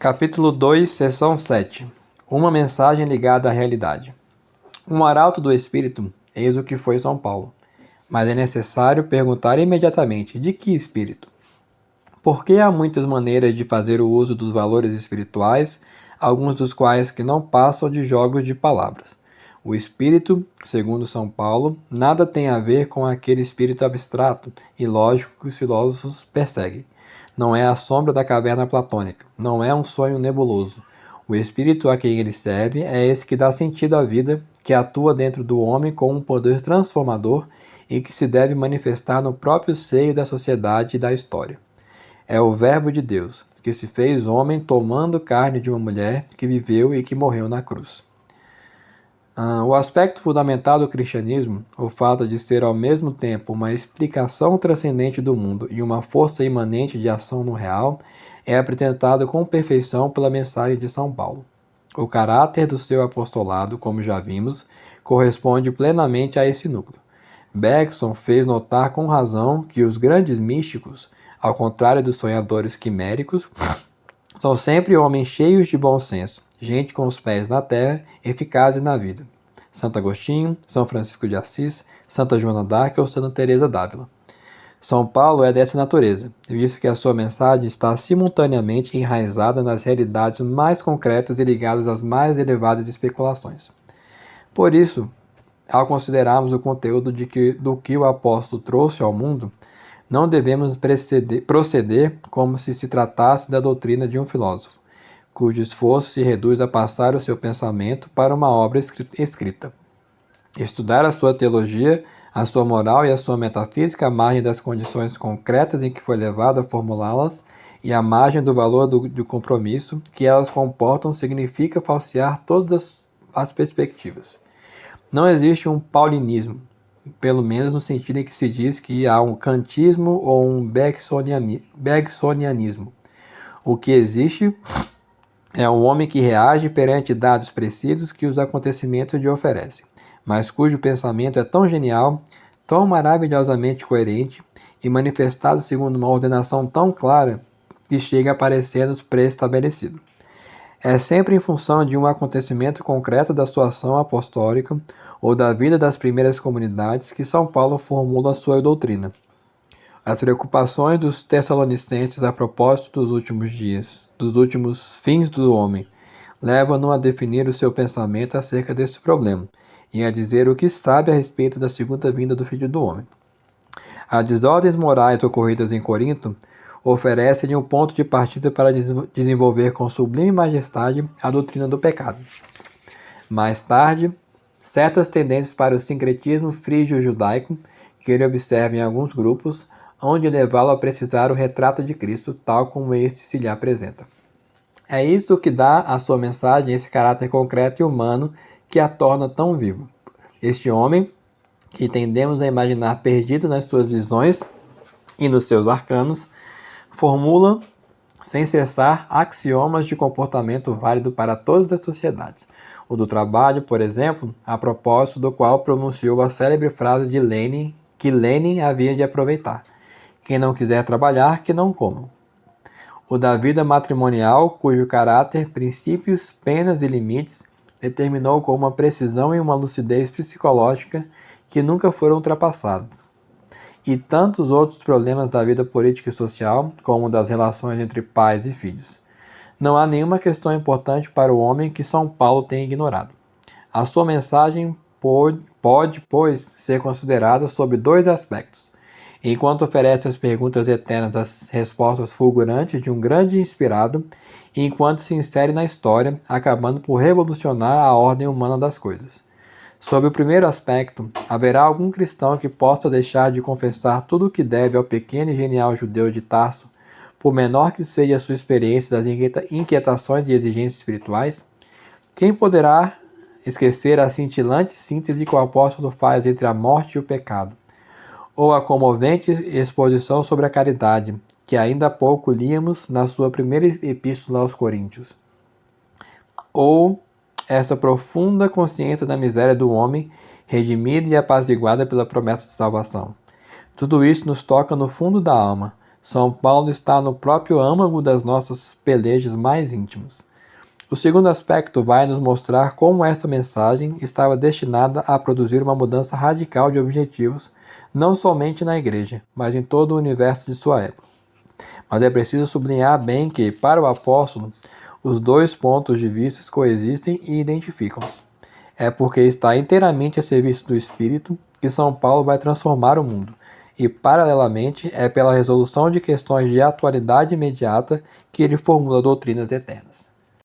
Capítulo 2, Seção 7. Uma mensagem ligada à realidade. Um arauto do Espírito, eis o que foi São Paulo. Mas é necessário perguntar imediatamente: de que Espírito? Porque há muitas maneiras de fazer o uso dos valores espirituais, alguns dos quais que não passam de jogos de palavras. O Espírito, segundo São Paulo, nada tem a ver com aquele espírito abstrato e lógico que os filósofos perseguem. Não é a sombra da caverna platônica, não é um sonho nebuloso. O espírito a quem ele serve é esse que dá sentido à vida, que atua dentro do homem com um poder transformador e que se deve manifestar no próprio seio da sociedade e da história. É o Verbo de Deus, que se fez homem tomando carne de uma mulher que viveu e que morreu na cruz. O aspecto fundamental do cristianismo, o fato de ser ao mesmo tempo uma explicação transcendente do mundo e uma força imanente de ação no real, é apresentado com perfeição pela mensagem de São Paulo. O caráter do seu apostolado, como já vimos, corresponde plenamente a esse núcleo. Bergson fez notar com razão que os grandes místicos, ao contrário dos sonhadores quiméricos, são sempre homens cheios de bom senso, gente com os pés na terra, eficazes na vida. Santo Agostinho, São Francisco de Assis, Santa Joana d'Arc ou Santa Teresa d'Ávila. São Paulo é dessa natureza, visto que a sua mensagem está simultaneamente enraizada nas realidades mais concretas e ligadas às mais elevadas especulações. Por isso, ao considerarmos o conteúdo do que o apóstolo trouxe ao mundo, não devemos proceder como se tratasse da doutrina de um filósofo, cujo esforço se reduz a passar o seu pensamento para uma obra escrita. Estudar a sua teologia, a sua moral e a sua metafísica à margem das condições concretas em que foi levado a formulá-las e à margem do valor do compromisso que elas comportam significa falsear todas as perspectivas. Não existe um paulinismo, pelo menos no sentido em que se diz que há um kantismo ou um bergsonianismo. O que existe é um homem que reage perante dados precisos que os acontecimentos lhe oferecem, mas cujo pensamento é tão genial, tão maravilhosamente coerente e manifestado segundo uma ordenação tão clara que chega a parecer-nos pré-estabelecido. É sempre em função de um acontecimento concreto da sua ação apostólica ou da vida das primeiras comunidades que São Paulo formula a sua doutrina. As preocupações dos tessalonicenses a propósito dos últimos dias, dos últimos fins do homem, levam-no a definir o seu pensamento acerca desse problema e a dizer o que sabe a respeito da segunda vinda do Filho do Homem. As desordens morais ocorridas em Corinto oferecem-lhe um ponto de partida para desenvolver com sublime majestade a doutrina do pecado. Mais tarde, certas tendências para o sincretismo frígio-judaico que ele observa em alguns grupos, onde levá-lo a precisar o retrato de Cristo, tal como este se lhe apresenta. É isto que dá à sua mensagem esse caráter concreto e humano que a torna tão vivo. Este homem, que tendemos a imaginar perdido nas suas visões e nos seus arcanos, formula sem cessar axiomas de comportamento válido para todas as sociedades. O do trabalho, por exemplo, a propósito do qual pronunciou a célebre frase de Lenin, que Lenin havia de aproveitar: quem não quiser trabalhar, que não coma. O da vida matrimonial, cujo caráter, princípios, penas e limites determinou com uma precisão e uma lucidez psicológica que nunca foram ultrapassados. E tantos outros problemas da vida política e social, como das relações entre pais e filhos. Não há nenhuma questão importante para o homem que São Paulo tenha ignorado. A sua mensagem pode, pois, ser considerada sob dois aspectos. Enquanto oferece às perguntas eternas as respostas fulgurantes de um grande inspirado, e enquanto se insere na história, acabando por revolucionar a ordem humana das coisas. Sob o primeiro aspecto, haverá algum cristão que possa deixar de confessar tudo o que deve ao pequeno e genial judeu de Tarso, por menor que seja a sua experiência das inquietações e exigências espirituais? Quem poderá esquecer a cintilante síntese que o apóstolo faz entre a morte e o pecado? Ou a comovente exposição sobre a caridade, que ainda há pouco líamos na sua primeira epístola aos Coríntios? Ou essa profunda consciência da miséria do homem, redimida e apaziguada pela promessa de salvação? Tudo isso nos toca no fundo da alma, São Paulo está no próprio âmago das nossas pelejas mais íntimos. O segundo aspecto vai nos mostrar como esta mensagem estava destinada a produzir uma mudança radical de objetivos, não somente na igreja, mas em todo o universo de sua época. Mas é preciso sublinhar bem que, para o apóstolo, os dois pontos de vista coexistem e identificam-se. É porque está inteiramente a serviço do Espírito que São Paulo vai transformar o mundo, e, paralelamente, é pela resolução de questões de atualidade imediata que ele formula doutrinas eternas.